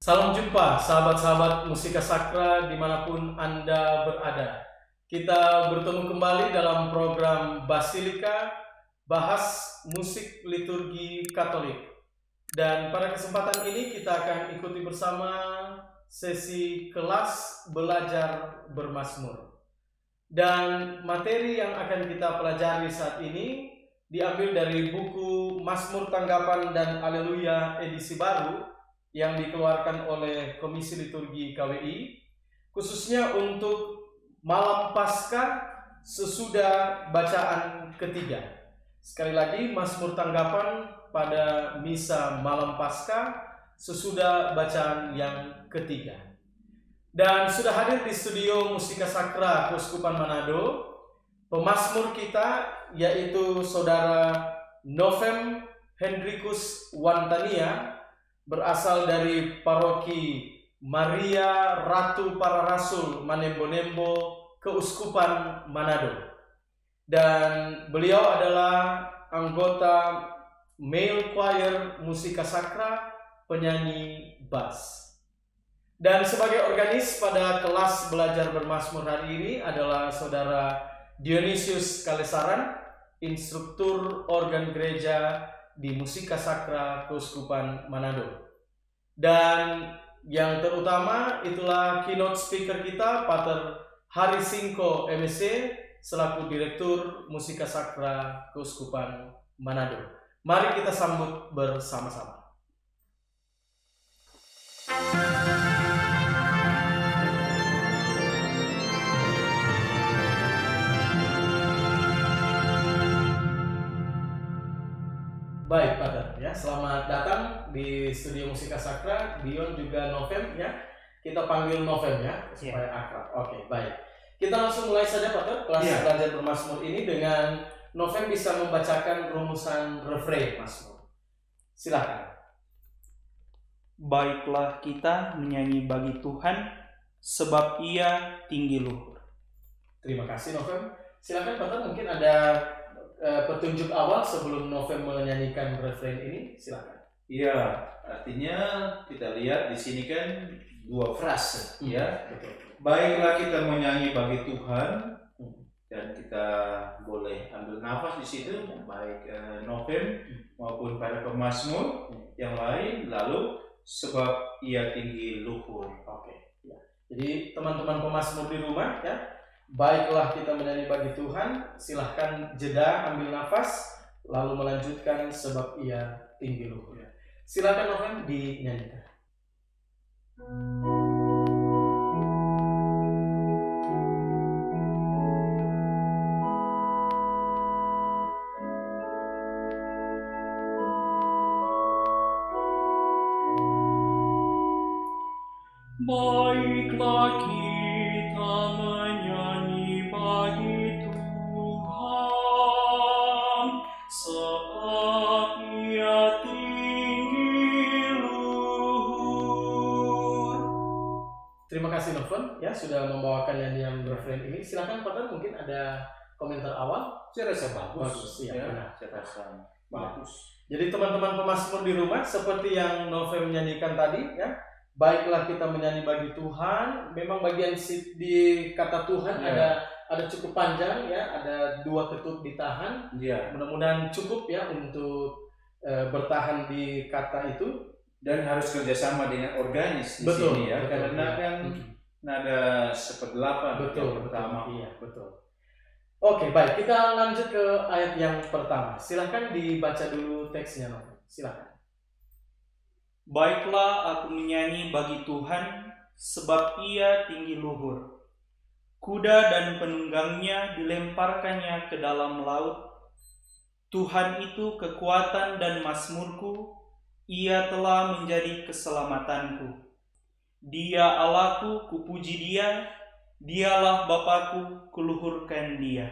Salam jumpa sahabat-sahabat Musika Sakra dimanapun Anda berada. Kita bertemu kembali dalam program Basilika, bahas musik liturgi Katolik. Dan pada kesempatan ini kita akan ikuti bersama sesi kelas belajar bermazmur. Dan materi yang akan kita pelajari saat ini diambil dari buku Mazmur Tanggapan dan Haleluya edisi baru yang dikeluarkan oleh Komisi Liturgi KWI, khususnya untuk malam Paskah sesudah bacaan ketiga. Sekali lagi, Mazmur Tanggapan pada misa malam Paskah sesudah bacaan yang ketiga. Dan sudah hadir di studio Musika Sakra Keuskupan Manado pemazmur kita, yaitu Saudara Novem Hendrikus Wantania, berasal dari paroki Maria Ratu Para Rasul Manembo-Nembo, Keuskupan Manado. Dan beliau adalah anggota male choir Musika Sakra, penyanyi bass. Dan sebagai organis pada kelas belajar bermazmur hari ini adalah Saudara Dionysius Kalesaran, instruktur organ gereja di Musika Sakra Keuskupan Manado. Dan yang terutama itulah keynote speaker kita, Pater Hari Singko MSc, selaku Direktur Musika Sakra Keuskupan Manado. Mari kita sambut bersama-sama. Baik, Pater, ya, selamat datang di studio Musika Sakra. Dion juga Novem, ya. Kita panggil Novem, ya, supaya akrab. Oke, baik. Kita langsung mulai saja, Pater, kelas belajar bermazmur ini dengan Novem bisa membacakan rumusan refrain mazmur. Silakan. Baiklah kita menyanyi bagi Tuhan, sebab Ia tinggi luhur. Terima kasih, Novem. Silakan, Pater, mungkin ada petunjuk awal sebelum Novem menyanyikan refrain ini, silakan. Iya, artinya kita lihat di sini kan dua frase, ya. Betul. Baiklah kita menyanyi bagi Tuhan, dan kita boleh ambil nafas di situ, baik Novem maupun para pemazmur yang lain. Lalu sebab Ia tinggi luhur. Oke. Ya. Jadi teman-teman pemazmur di rumah, ya. Baiklah kita menyanyi bagi Tuhan, silahkan jeda, ambil nafas, lalu melanjutkan sebab Ia tinggi luhur. Silakan Novem dinyanyikan. Baiklah kita menyanyi bagi Tuhan, sebab Ia tinggi luhur. Terima kasih Novem, ya, sudah membawakan nyanyian refrain ini. Silakan Pater, mungkin ada komentar awal. Saya rasa bagus, ya, benar. saya rasa bagus. Jadi teman-teman pemazmur di rumah, seperti yang Novem menyanyikan tadi, ya, baiklah kita menyanyi bagi Tuhan. Memang bagian di kata Tuhan ada cukup panjang, ya, ada dua ketut ditahan. Mudah-mudahan cukup, ya, untuk bertahan di kata itu. Dan harus kerjasama dengan organis di sini, ya, karena kan nada seperdelapan yang pertama. Iya, betul. Oke, baik, kita lanjut ke ayat yang pertama. Silakan dibaca dulu teksnya, Novem. Silakan. Baiklah aku menyanyi bagi Tuhan, sebab Ia tinggi luhur. Kuda dan penunggangnya dilemparkannya ke dalam laut. Tuhan itu kekuatan dan mazmurku, Ia telah menjadi keselamatanku. Dia Allahku, kupuji Dia, Dialah Bapakku, kuluhurkan Dia.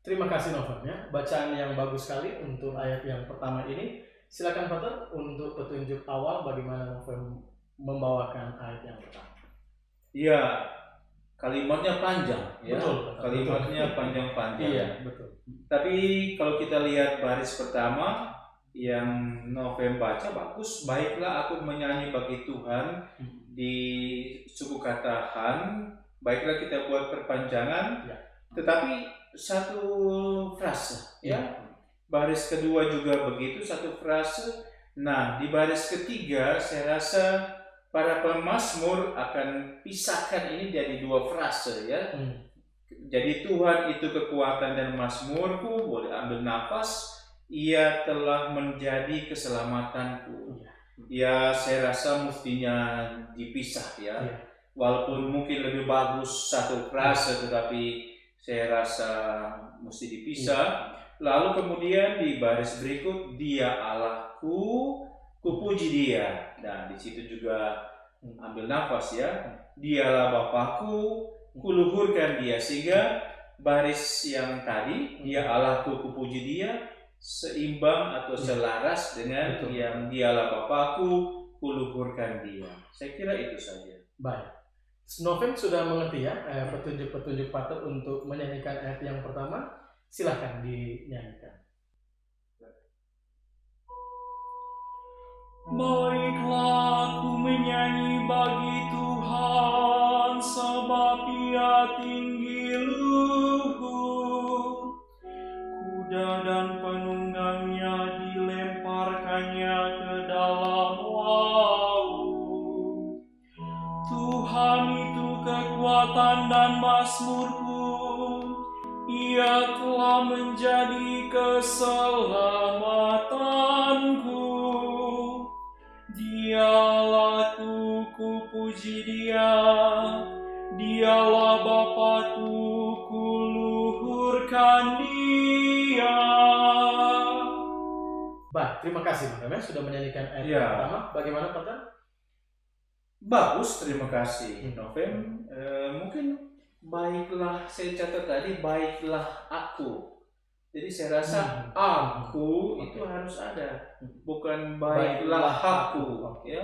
Terima kasih Novem, ya, bacaan yang bagus sekali untuk ayat yang pertama ini. Silakan Pater untuk petunjuk awal bagaimana Novem membawakan ayat yang pertama. Iya, kalimatnya panjang, ya. Betul. Kalimatnya panjang-panjang. Iya, betul. Tapi kalau kita lihat baris pertama, yang Novem baca bagus. Baiklah aku menyanyi bagi Tuhan di suku kata Han. Baiklah kita buat perpanjangan. Ya. Tetapi satu frase, ya. Baris kedua juga begitu, satu frase. Nah, di baris ketiga saya rasa para pemazmur akan pisahkan ini jadi dua frase, ya. Jadi Tuhan itu kekuatan dan mazmurku, boleh ambil nafas. Ia telah menjadi keselamatanku. Ya, saya rasa mestinya dipisah, ya. Walaupun mungkin lebih bagus satu frase, tetapi saya rasa mesti dipisah. Lalu kemudian di baris berikut, Dia Allahku, kupuji Dia. Nah, di situ juga ambil nafas, ya. Dialah Bapakku, kuluhurkan Dia. Sehingga baris yang tadi, Dia Allahku, kupuji Dia, seimbang atau selaras dengan yang Dialah Bapakku, kuluhurkan Dia. Saya kira itu saja. Baik. Novem sudah mengerti, ya, petunjuk-petunjuk patut untuk menyanyikan ayat yang pertama. Silakan dinyanyikan. Baiklah aku menyanyi bagi Tuhan, sebab Ia tinggi luhur. Kuda dan penunggangnya dilemparkannya ke dalam laut. Tuhan itu kekuatan dan mazmurku, Ia telah menjadi keselamatanku. Dialah kupuji Dia, Dialah Bapakku, kuluhurkan Dia. Baik, terima kasih Novem sudah menyanyikan ayat yang pertama. Bagaimana Pak? Bagus, terima kasih Novem. Mungkin baiklah, saya catat tadi, baiklah aku. Jadi saya rasa aku itu harus ada, bukan baiklah aku, ya.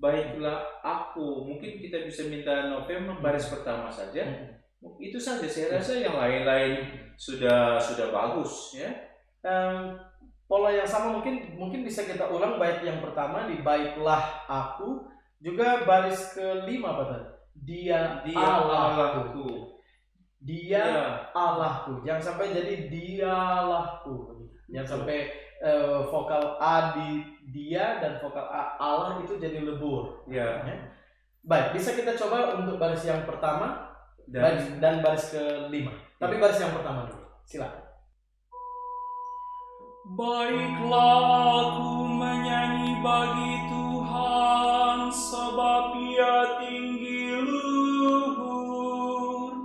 Baiklah aku. Mungkin kita bisa minta Novem baris pertama saja. Itu saja, saya rasa yang lain-lain sudah bagus, ya. Pola yang sama mungkin bisa kita ulang. Bait yang pertama di baiklah aku, juga baris kelima Pak. Dia Allahku. Dia Allahku. Jangan sampai jadi dialahku. Jangan sampai vokal A di dia dan vokal A Allah itu jadi lebur. Ya. Baik, bisa kita coba untuk baris yang pertama dan baris kelima. Tapi baris yang pertama dulu. Silakan. Baiklah aku menyanyi bagi Tuhan, sebab Ia tinggi luhur.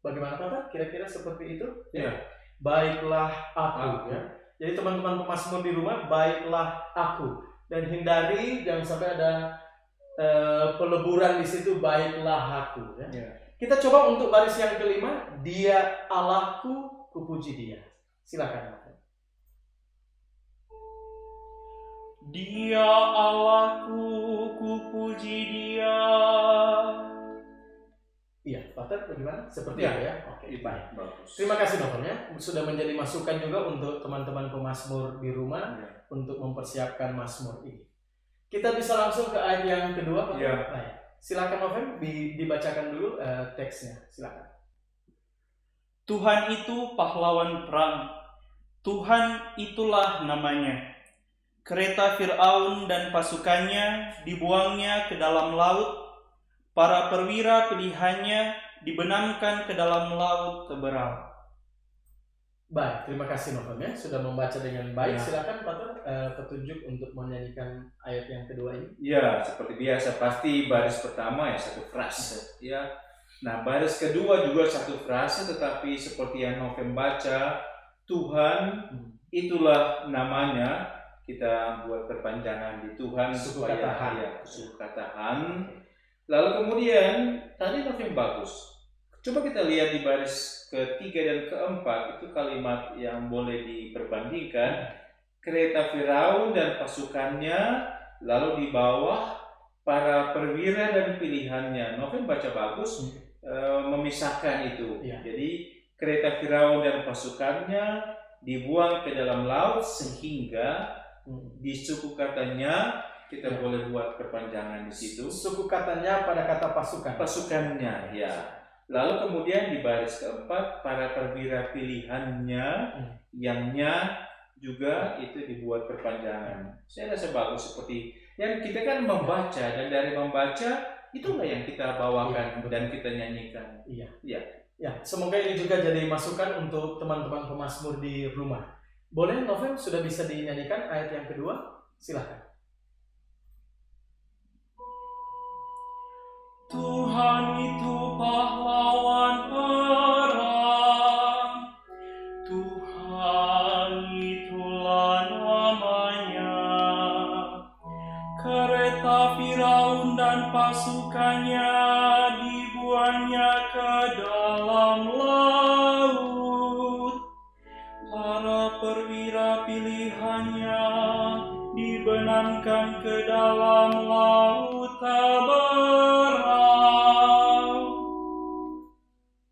Bagaimana Pak? Kira-kira seperti itu? Ya. Baiklah aku. Ya. Jadi teman-teman pemazmur di rumah, baiklah aku. Dan hindari jangan sampai ada peleburan di situ, baiklah aku. Ya. Kita coba untuk baris yang kelima, Dia Allahku, kupuji Dia. Silakan. Dia Allahku, kupuji Dia. Iya, Pak, bagaimana? Seperti itu, ya? Oke, baik. Bagus. Terima kasih Novem, ya. Sudah menjadi masukan juga untuk teman-teman pemazmur di rumah untuk mempersiapkan mazmur ini. Kita bisa langsung ke ayat yang kedua, Pak. Baik. Silakan Novem, dibacakan dulu teksnya. Silakan. Tuhan itu pahlawan perang. Tuhan itulah namanya. Kereta Fir'aun dan pasukannya dibuangnya ke dalam laut. Para perwira pilihannya dibenamkan ke dalam laut keberang. Baik, terima kasih Novem, ya. Sudah membaca dengan baik. Silakan Pak, petunjuk untuk menyanyikan ayat yang kedua ini. Ya, seperti biasa, pasti baris pertama ya satu frase, ya. Nah, baris kedua juga satu frase, tetapi seperti yang Novem baca, Tuhan itulah namanya. Kita buat perpanjangan di Tuhan suku kata Han. Lalu kemudian tadi Novem bagus. Coba kita lihat di baris ketiga dan keempat, itu kalimat yang boleh diperbandingkan. Kereta Firaun dan pasukannya, lalu di bawah para perwira dan pilihannya. Novem baca bagus, memisahkan itu. Jadi kereta Firaun dan pasukannya, dibuang ke dalam laut, sehingga di suku katanya kita boleh buat perpanjangan di situ. Suku katanya pada kata pasukan. Pasukannya, ya. Lalu kemudian di baris keempat, para perwira pilihannya, yangnya juga itu dibuat perpanjangan. Saya rasa bagus seperti yang kita kan membaca, dan dari membaca itulah yang kita bawakan dan kita nyanyikan. Iya. Ya. Ya, semoga ini juga jadi masukan untuk teman-teman pemazmur di rumah. Boleh, Novem, sudah bisa dinyanyikan ayat yang kedua? Silahkan. Tuhan itu pahlawan perang, Tuhan itulah namanya. Kereta Firaun dan pasukannya dibuangnya ke dalam laut. Para perwira pilihannya dibenamkan ke dalam laut berau.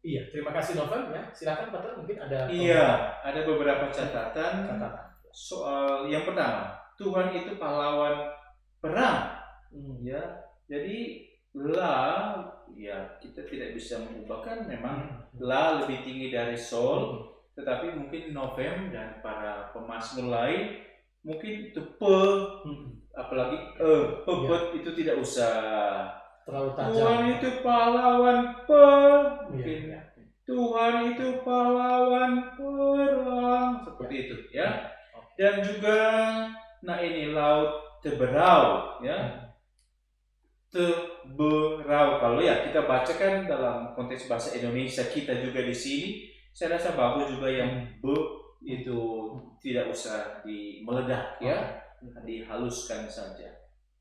Iya, terima kasih Novem ya. Silakan Pak, mungkin ada. Iya, ada beberapa catatan catatan. soal yang pertama, Tuhan itu pahlawan perang. Ya, jadi la, ya kita tidak bisa mengubahkan, memang la lebih tinggi dari sol, tetapi mungkin Novem dan para pemazmur lain mungkin itu pe, apalagi pebet itu tidak usah Terlalu tajam. Tuhan itu pahlawan pe, mungkin Iya. Tuhan itu pahlawan perang, seperti itu ya. Dan juga nah ini laut Teberau ya. Teberau, kalau ya kita bacakan dalam konteks bahasa Indonesia kita juga di sini, saya rasa bagus juga yang be itu tidak usah meledak ya, dihaluskan saja.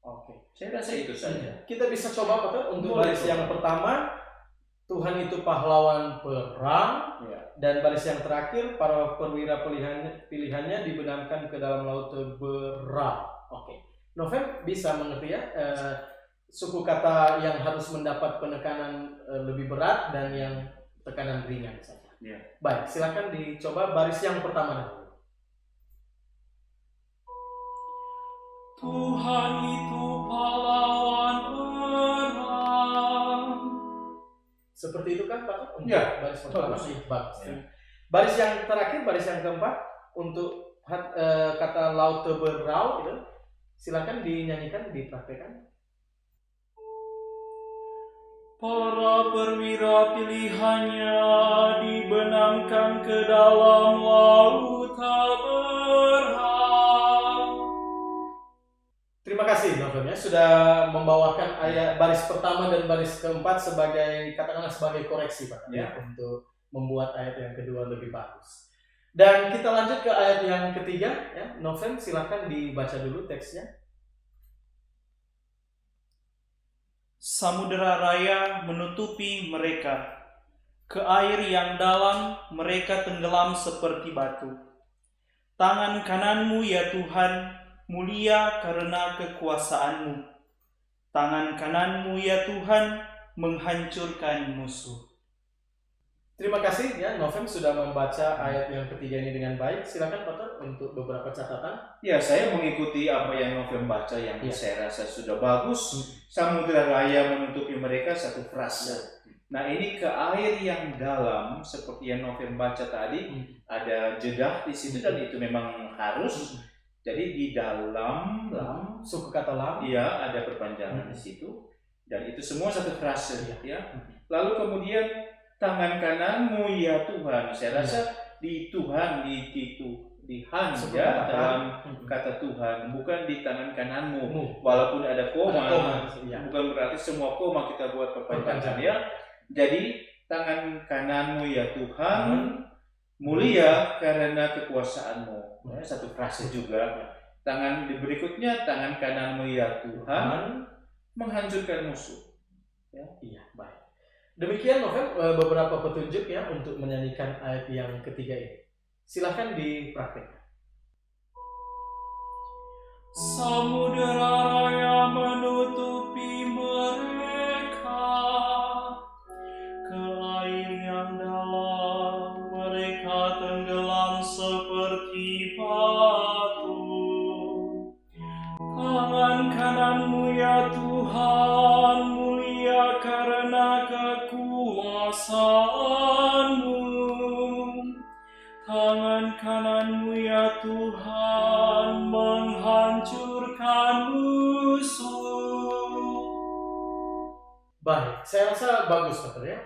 Oke. Saya rasa itu saja. Kita bisa coba Pak untuk Boleh baris coba. yang pertama, Tuhan itu pahlawan perang, Ya. dan baris yang terakhir, para perwira pilihannya dibenamkan ke dalam laut Teberau. Oke. Novem bisa mengerti ya, suku kata yang harus mendapat penekanan lebih berat dan yang tekanan ringan saja. Ya. Baik, silakan dicoba baris yang pertama dahulu. Tuhan itu pahlawan perang. Seperti itu kan Pak? Untuk Ya, baris pertama. bagus. Iya, bagus. Ya. Baris yang terakhir, baris yang keempat untuk kata laut Teberau itu, silakan dinyanyikan, dipraktekkan. Para perwira pilihannya dibenamkan ke dalam laut berau. Terima kasih Novem ya, sudah membawakan ayat baris pertama dan baris keempat sebagai, katakanlah sebagai koreksi Pak ya, untuk membuat ayat yang kedua lebih bagus. Dan kita lanjut ke ayat yang ketiga ya. Novem, silakan dibaca dulu teksnya. Samudera raya menutupi mereka. Ke air yang dalam mereka tenggelam seperti batu. Tangan kananmu ya Tuhan, mulia karena kekuasaanmu. Tangan kananmu ya Tuhan, menghancurkan musuh. Terima kasih ya, Novem sudah membaca ayat yang ketiga ini dengan baik. Silakan Pak untuk beberapa catatan. Ya, saya mengikuti apa yang Novem baca yang Ya. saya rasa sudah bagus. Samudra raya menutupi mereka, satu frase. Nah, ini ke air yang dalam, seperti yang Novem baca tadi, ada jedah di situ dan itu memang harus. Jadi di dalam, Suku kata lam. iya ada perpanjangan di situ, dan itu semua satu frase, ya. Lalu kemudian tangan kananmu ya Tuhan, saya rasa di Tuhan di han Suku ya kata dalam lam. kata Tuhan, bukan di tangan kananmu. Mu. Walaupun ada koma, Ada koma, ya. bukan berarti semua koma kita buat perpanjangan Perpanjangan. ya. Jadi tangan kananmu ya Tuhan, mulia karena kekuasaanmu. Ya, satu frase juga. Tangan berikutnya, tangan kananmu ya Tuhan, menghancurkan musuh. Iya, baik. Demikian Novem beberapa petunjuk ya untuk menyanyikan ayat yang ketiga ini. Silahkan dipraktekkan. Samudera raya menutupi mereka. Ke air yang dalam mereka tenggelam seperti Tuhan menghancurkan musuh. Baik, saya rasa bagus Pater ya,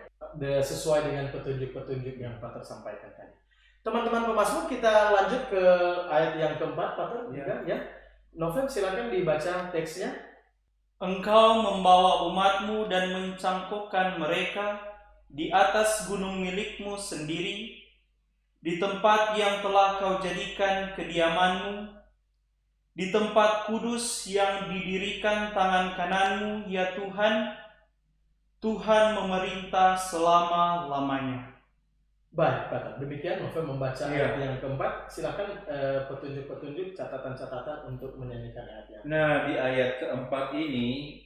sesuai dengan petunjuk-petunjuk yang Pater sampaikan tadi. Teman-teman pemazmur, kita lanjut ke ayat yang keempat Pater juga ya. Novem, silakan dibaca teksnya. Engkau membawa umatmu dan mencangkokkan mereka di atas gunung milikmu sendiri, di tempat yang telah kau jadikan kediamanmu, di tempat kudus yang didirikan tangan kananmu, ya Tuhan. Tuhan memerintah selama-lamanya. Baik, Pater. Demikian Novem membaca ayat yang keempat. Silakan petunjuk-petunjuk, catatan-catatan untuk menyanyikan ayatnya. Nah, di ayat keempat ini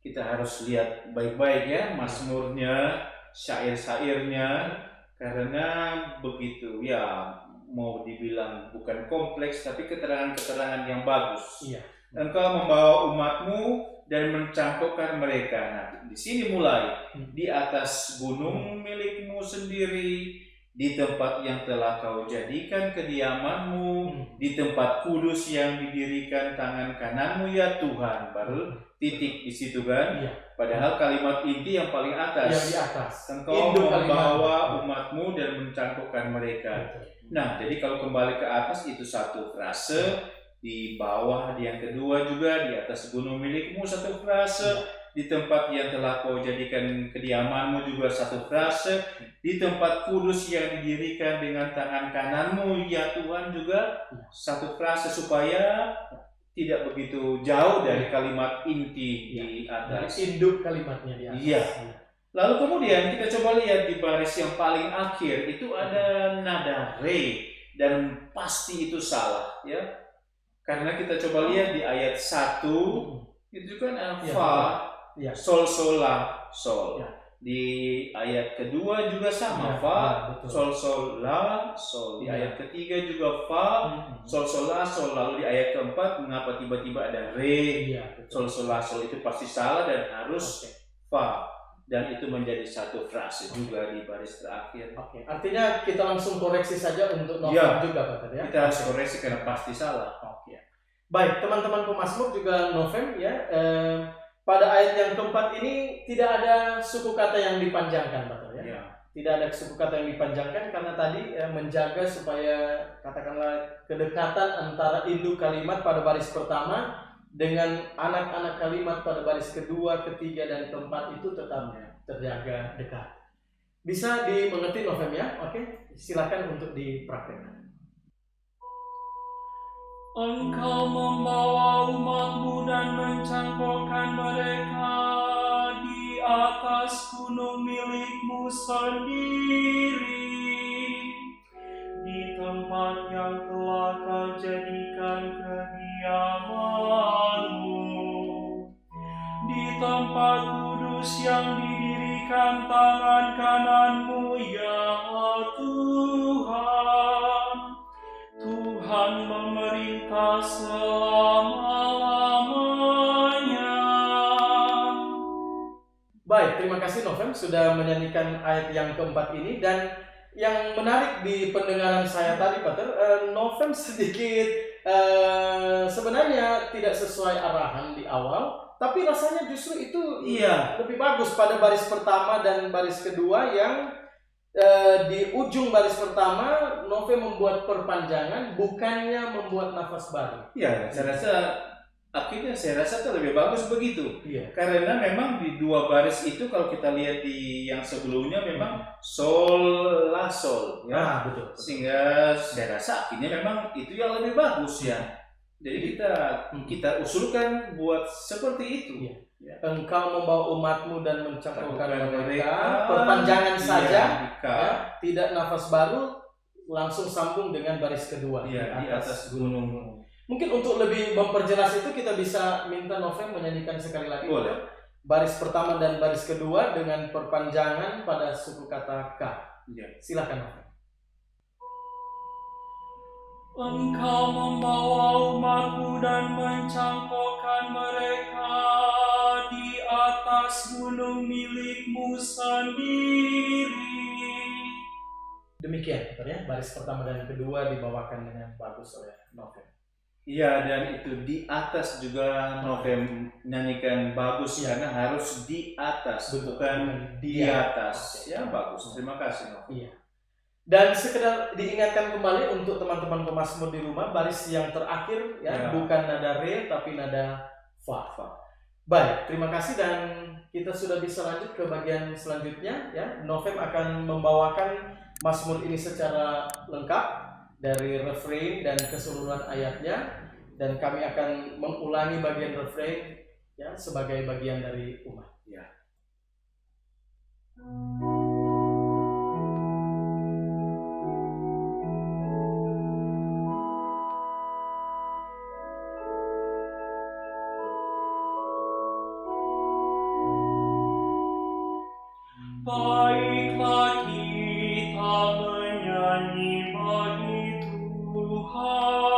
kita harus lihat baik-baik ya mazmurnya, syair-syairnya, karena begitu ya, mau dibilang bukan kompleks tapi keterangan-keterangan yang bagus. Iya. Engkau membawa umatmu dan mencangkokkan mereka. Nah, di sini mulai di atas gunung milikmu sendiri, di tempat yang telah kau jadikan kediamanmu, di tempat kudus yang didirikan tangan kananmu, ya Tuhan. Baru titik di situ kan? Iya. Padahal kalimat inti yang paling atas. Yang di atas. Engkau membawa umatmu dan mencangkokkan mereka. Nah, jadi kalau kembali ke atas itu satu frase. Di bawah yang kedua juga, di atas gunung milikmu satu frase, di tempat yang telah kau jadikan kediamanmu juga satu frase, di tempat kudus yang didirikan dengan tangan kananmu ya Tuhan juga satu frase, supaya tidak begitu jauh dari kalimat inti di atas. Induk kalimatnya di atas. Iya. Lalu kemudian kita coba lihat di baris yang paling akhir itu ada nada re, dan pasti itu salah ya. Karena kita coba lihat di ayat 1 itu kan fa, sol, sol, la, sol. Di ayat kedua juga sama, fa, sol, sol, la, sol. Di ayat ketiga juga fa, sol, sol, la, sol. Lalu di ayat keempat mengapa tiba-tiba ada re, sol, sol, la, sol. Itu pasti salah dan harus fa. Dan itu menjadi satu frase juga di baris terakhir. Oke, artinya kita langsung koreksi saja untuk Novem juga Pater ya. Kita harus koreksi karena pasti salah. Oke. Baik, teman-teman pemazmur juga Novem ya. Pada ayat yang keempat ini tidak ada suku kata yang dipanjangkan Pater ya. Tidak ada suku kata yang dipanjangkan karena tadi menjaga supaya katakanlah kedekatan antara induk kalimat pada baris pertama dengan anak-anak kalimat pada baris kedua, ketiga, dan keempat itu tetap terjaga dekat. Bisa dimengerti Novem ya? Oke, silakan untuk dipraktekkan. Engkau membawa umatmu dan mencangkokkan mereka di atas gunung milikmu sendiri, di tempat yang telah kau jadikan kediamanmu, di tempat kudus yang didirikan tangan kananmu, ya Tuhan. Tuhan memerintah selama-lamanya. Baik, terima kasih Novem sudah menyanyikan ayat yang keempat ini. Dan yang menarik di pendengaran saya tadi Pater, Novem sedikit sebenarnya tidak sesuai arahan di awal, tapi rasanya justru itu lebih bagus pada baris pertama dan baris kedua yang di ujung baris pertama Novem membuat perpanjangan bukannya membuat nafas baru. Iya, saya rasa itu lebih bagus begitu. Karena memang di dua baris itu kalau kita lihat di yang sebelumnya memang sol, la, sol ya. Betul. Sehingga saya rasa akhirnya memang itu yang lebih bagus ya. Jadi kita usulkan buat seperti itu. Engkau membawa umatmu dan mencangkokkan mereka, perpanjangan saja, tidak nafas baru, langsung sambung dengan baris kedua di atas gunung. Mungkin untuk lebih memperjelas itu kita bisa minta Novem menyanyikan sekali lagi. Boleh. Baris pertama dan baris kedua dengan perpanjangan pada suku kata K. Silakan Novem. Engkau membawa umatmu dan mencangkokkan mereka di atas gunung milikmu sendiri. Demikian, Peter, ya. Baris pertama dan kedua dibawakan dengan bagus oleh Novem. Iya, dan itu di atas juga Novem nyanyikan bagus karena harus di atas, Betul. bukan di atas. Oke. Ya, bagus. Terima kasih, Novem. Iya. Dan sekedar diingatkan kembali untuk teman-teman pemazmur di rumah, baris yang terakhir ya, bukan nada re tapi nada fa. Baik, terima kasih dan kita sudah bisa lanjut ke bagian selanjutnya ya. Novem akan membawakan mazmur ini secara lengkap dari refrain dan keseluruhan ayatnya, dan kami akan mengulangi bagian refrain ya sebagai bagian dari umat. Ya. Baiklah kita menyanyi bagi Tuhan,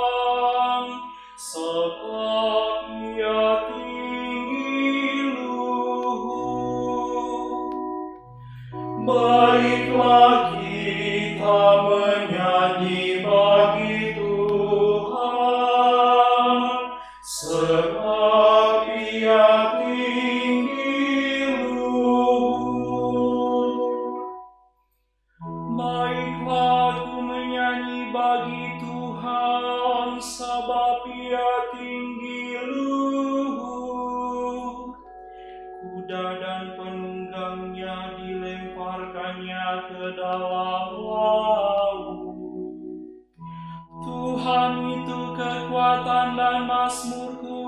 sebab Ia tinggi luhur. Baiklah kita menyanyi bagi Tuhan, sebab Ia tinggi luhur. Baiklah ku menyanyi bagi Tuhan, sebab Ia tinggi luhur. Kuda dan penunggangnya dilemparkannya ke dalam laut. Tuhan itu kekuatan dan mazmurku,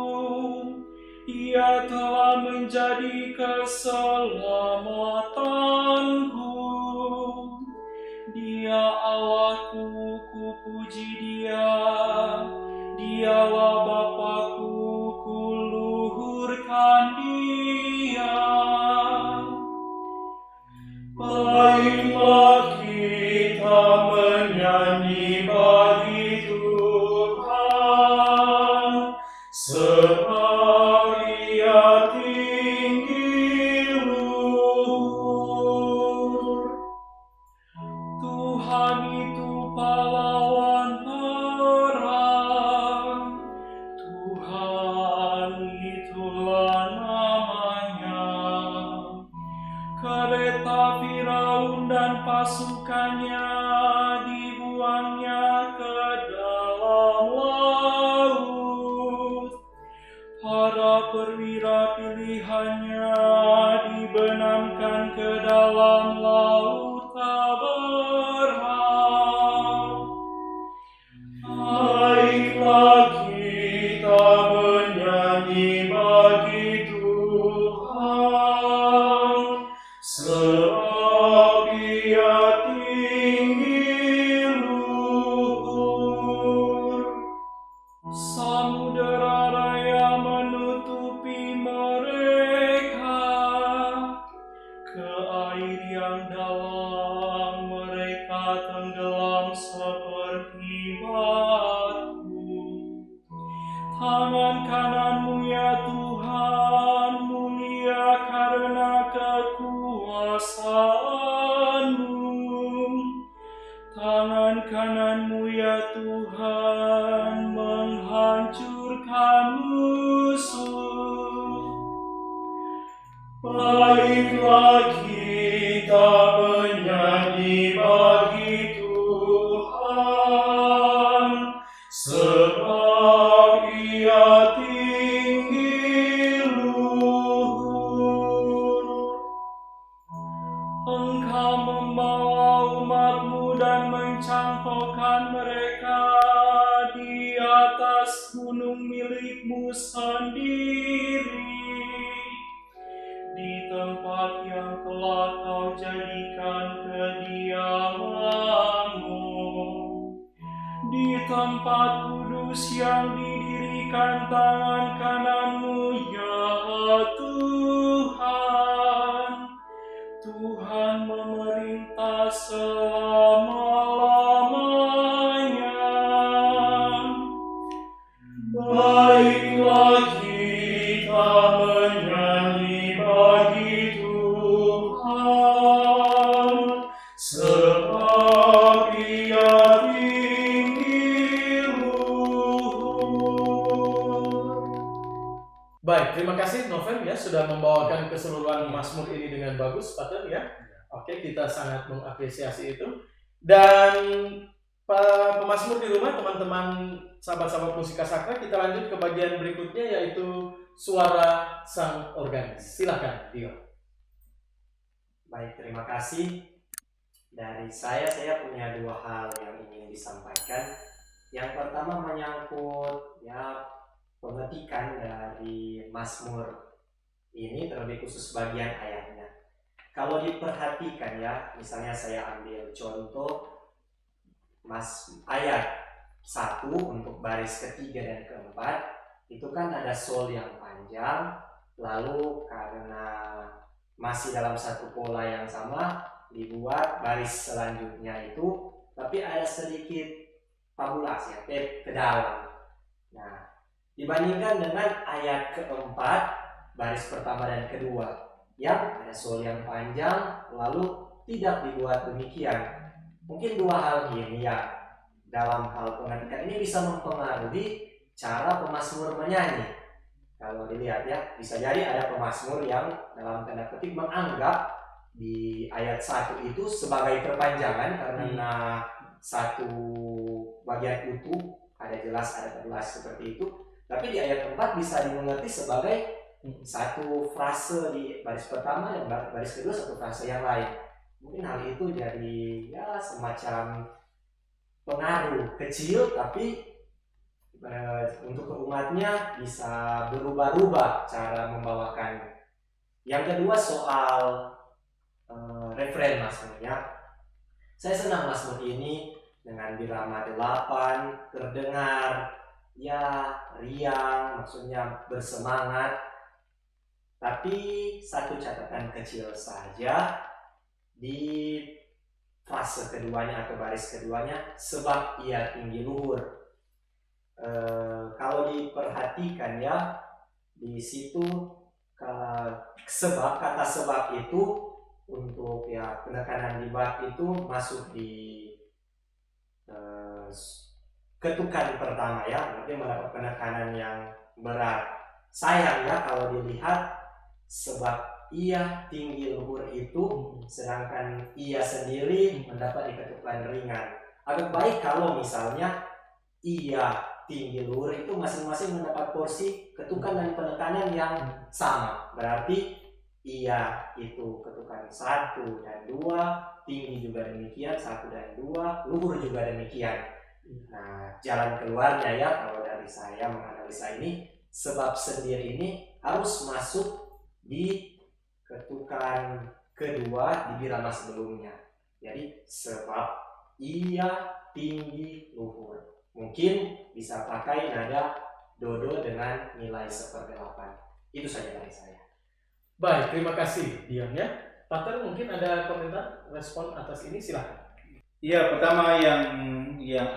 Ia telah menjadi keselamatanku. Dia Allahku, ku puji Dia. Dialah Bapa-Ku, ku luhurkan Dia. Baiklah kita menyanyi bagi Tuhan, sebab Ia tinggi luhur. Tuhan itu pahlawan perang, Tuhan itulah namanya. Kereta Firaun dan pasukannya dibuangnya ke dalam laut. Para perwira pilihannya dibenamkan ke dalam laut Abraham. Baiklah kita menyanyi bagi Tuhan, sebab Ia tinggi luhur. Samudera raya menutupi mereka, ke air yang dalam mereka tenggelam seperti batu. Tangan kananmu ya Tuhan mulia karena kekuasaan-Mu. Tangan kananmu ya Tuhan menghancurkan musuh. Baiklah kita menyanyi bagi Tuhan, sebab Ia tinggi luhur. Engkau membawa umat-Mu dan mencangkokkan mereka di atas gunung milik-Mu sendiri, di tempat yang telah Kau jadikan kediaman-Mu, di tempat kudus yang didirikan tangan kanan-Mu ya Tuhan. Tuhan memerintah selama-lamanya. Baiklah kita menyanyi bagi Tuhan, sebab sudah membawakan keseluruhan Mazmur ini dengan bagus, Pater ya. Oke, kita sangat mengapresiasi itu. Dan pemazmur di rumah, teman-teman sahabat-sahabat Musika Sakra, kita lanjut ke bagian berikutnya yaitu suara sang organis. Silakan, Dio. Baik, terima kasih. Dari saya punya dua hal yang ingin disampaikan. Yang pertama menyangkut pengetikan dari Mazmur ini, terlebih khusus bagian ayatnya. Kalau diperhatikan misalnya saya ambil contoh ayat 1 untuk baris ketiga dan keempat, itu kan ada sol yang panjang, lalu karena masih dalam satu pola yang sama, dibuat baris selanjutnya itu, tapi ada sedikit tabulasi ke dalam. Nah, dibandingkan dengan ayat keempat, baris pertama dan kedua, yang ada sol yang panjang, lalu tidak dibuat demikian. Mungkin dua hal ini dalam hal pengetikan ini bisa mempengaruhi cara pemazmur menyanyi. Kalau dilihat bisa jadi ada pemazmur yang dalam tanda petik menganggap di ayat 1 itu sebagai perpanjangan karena satu bagian utuh, ada jelas ada tabulasi seperti itu. Tapi di ayat 4 bisa dimengerti sebagai satu frase di baris pertama dan baris kedua satu frase yang lain. Mungkin hal itu jadi semacam pengaruh kecil, tapi untuk umatnya bisa berubah-ubah cara membawakan. Yang kedua soal refren Mazmurnya. Saya senang Mazmur ini dengan birama 8 terdengar riang, maksudnya bersemangat. Tapi satu catatan kecil saja di fase keduanya atau baris keduanya, sebab ia tinggi luhur. Kalau diperhatikan di situ kata sebab itu untuk penekanan di bab itu masuk di ketukan pertama berarti mendapat penekanan yang berat. Sayang kalau dilihat sebab ia tinggi luhur itu, sedangkan ia sendiri mendapat di ketukan ringan. Agak baik kalau misalnya ia tinggi luhur itu masing-masing mendapat porsi ketukan dan penekanan yang sama. Berarti ia itu ketukan 1 dan 2, tinggi juga demikian 1 dan 2, luhur juga demikian. Nah, jalan keluarnya kalau dari saya menganalisa ini, sebab sendiri ini harus masuk di ketukan kedua di birama sebelumnya. Jadi sebab ia tinggi luhur. Mungkin bisa pakai nada dodo dengan nilai 1/8. Itu saja dari saya. Baik, terima kasih Dion ya. Pater mungkin ada komentar, respon atas ini, silahkan. Iya, pertama yang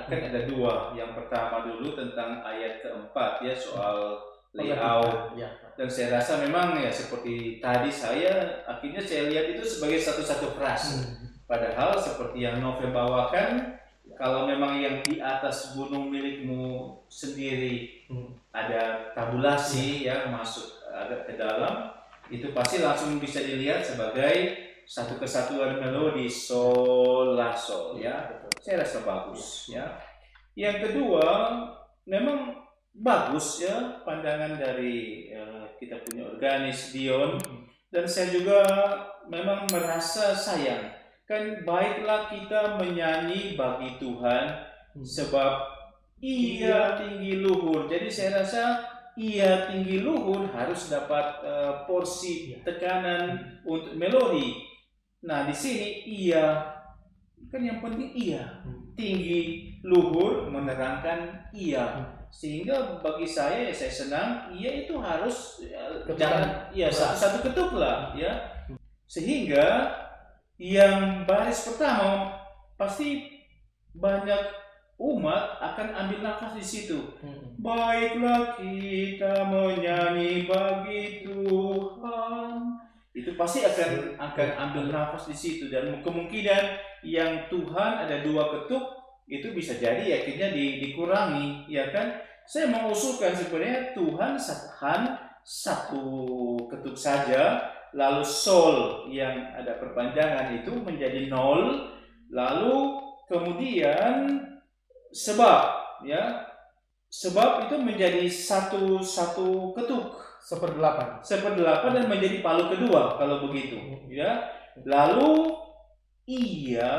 akan ada dua. Yang pertama dulu tentang ayat keempat soal layout. Dan saya rasa memang seperti tadi akhirnya saya lihat itu sebagai satu-satu frase. Padahal seperti yang Novem bawakan, kalau memang yang di atas gunung milikmu sendiri ada tabulasi masuk agak ke dalam, itu pasti langsung bisa dilihat sebagai satu kesatuan melodi sol la sol Saya rasa bagus Yang kedua, memang bagus pandangan dari kita punya organis Dion, dan saya juga memang merasa sayang kan, baiklah kita menyanyi bagi Tuhan sebab ia tinggi luhur. Jadi saya rasa ia tinggi luhur harus dapat porsi tekanan untuk melodi. Nah, di sini ia kan yang penting ia tinggi luhur menerangkan ia. Sehingga bagi saya senang ia itu harus jangan satu ketuk lah Sehingga yang baris pertama pasti banyak umat akan ambil nafas di situ. Baiklah kita menyanyi bagi Tuhan. Itu pasti akan ambil nafas di situ, dan kemungkinan yang Tuhan ada 2 ketuk itu bisa jadi akhirnya dikurangi, kan? Saya mengusulkan sebenarnya Tuhan satu ketuk saja, lalu sol yang ada perpanjangan itu menjadi 0, lalu kemudian sebab ya, sebab itu menjadi satu ketuk 1/8. 1/8 dan menjadi palu kedua kalau begitu ya. Lalu ia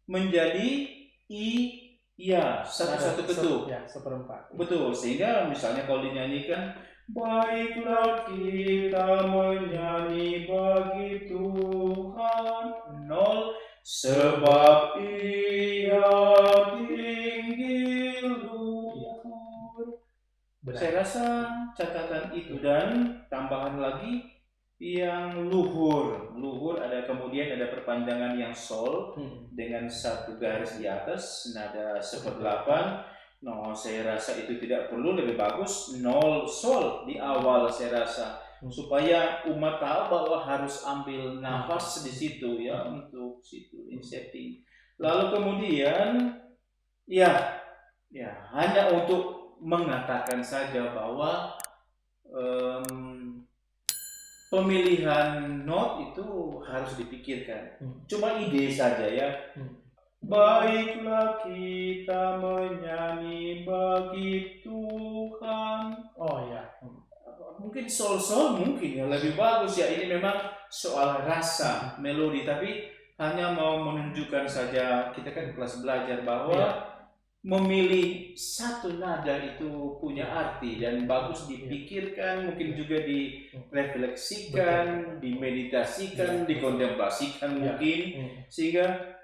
menjadi iya, satu ketuk. Ya, 1/4. Betul, sehingga misalnya kalau dinyanyikan, baiklah kita menyanyi bagi Tuhan 0, sebab ia tinggi luhur. Saya rasa catatan itu dan tambahan lagi yang luhur. Luhur ada kemudian ada perpanjangan yang sol dengan satu garis di atas, nada 1/8. No, saya rasa itu tidak perlu, lebih bagus 0 sol di awal saya rasa, supaya umat tahu bahwa harus ambil nafas di situ ya, untuk situ in setting. Lalu kemudian ya hanya untuk mengatakan saja bahwa pemilihan not itu harus dipikirkan. Cuma ide saja ya. Baiklah kita menyanyi bagi Tuhan. Oh ya. Mungkin sol-sol mungkin ya lebih bagus ya. Ini memang soal rasa melodi, tapi hanya mau menunjukkan saja, kita kan kelas belajar bahwa memilih satu nada itu punya arti dan bagus dipikirkan, mungkin juga direfleksikan, dimeditasikan, dikontemplasikan mungkin, sehingga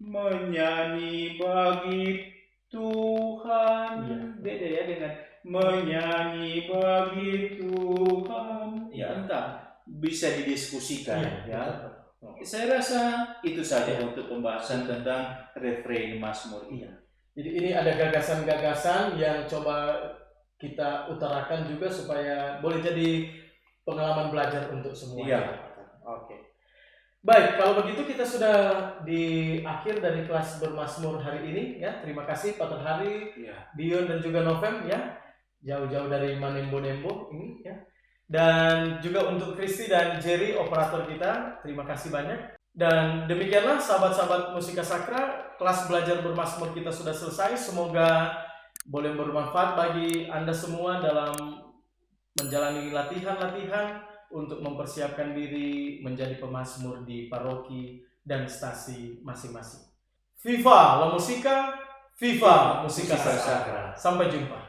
menyanyi bagi Tuhan beda ya dengan menyanyi bagi Tuhan. Ya entah, bisa didiskusikan ya. Saya rasa itu saja untuk pembahasan tentang refrain Mazmur ini. Jadi ini ada gagasan-gagasan yang coba kita utarakan juga supaya boleh jadi pengalaman belajar untuk semuanya. Oke. Baik, kalau begitu kita sudah di akhir dari kelas bermazmur hari ini ya. Terima kasih Pak Hari, Dion dan juga Novem ya. Jauh-jauh dari Manembo-Nembo ini ya. Dan juga untuk Kristi dan Jerry operator kita, terima kasih banyak. Dan demikianlah sahabat-sahabat Musika Sakra, kelas belajar bermazmur kita sudah selesai. Semoga boleh bermanfaat bagi Anda semua dalam menjalani latihan-latihan untuk mempersiapkan diri menjadi pemazmur di paroki dan stasi masing-masing. Viva la Musica, Viva Musika Sakra. Sampai jumpa.